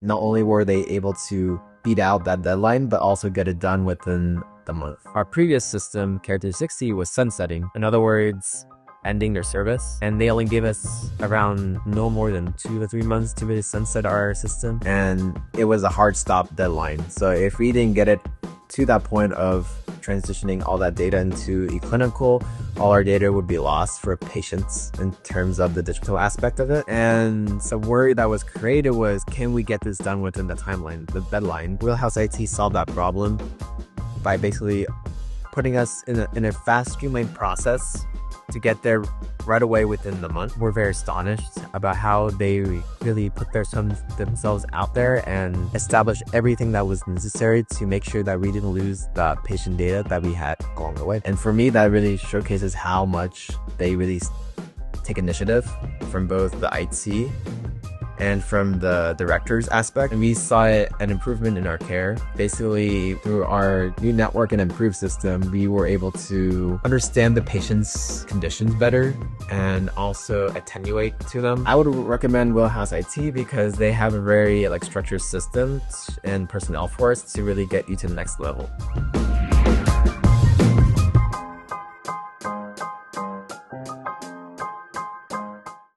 not only were they able to beat out that deadline, but also get it done within the month. Our previous system, Care 360, was sunsetting. In other words, ending their service, and they only gave us around no more than 2 to 3 months to really sunset our system, and it was a hard stop deadline. So if we didn't get it to that point of transitioning all that data into eClinical, all our data would be lost for patients in terms of the digital aspect of it. And the worry that was created was, can we get this done within the timeline, the deadline? WheelHouse IT solved that problem by basically putting us in a fast, streamlined process to get there right away within the month. We're very astonished about how they really put themselves out there and established everything that was necessary to make sure that we didn't lose the patient data that we had along the way. And for me, that really showcases how much they really take initiative from both the IT and from the director's aspect. And we saw an improvement in our care. Basically, through our new network and improved system, we were able to understand the patient's conditions better and also attenuate to them. I would recommend WheelHouse IT because they have a very structured system and personnel force to really get you to the next level.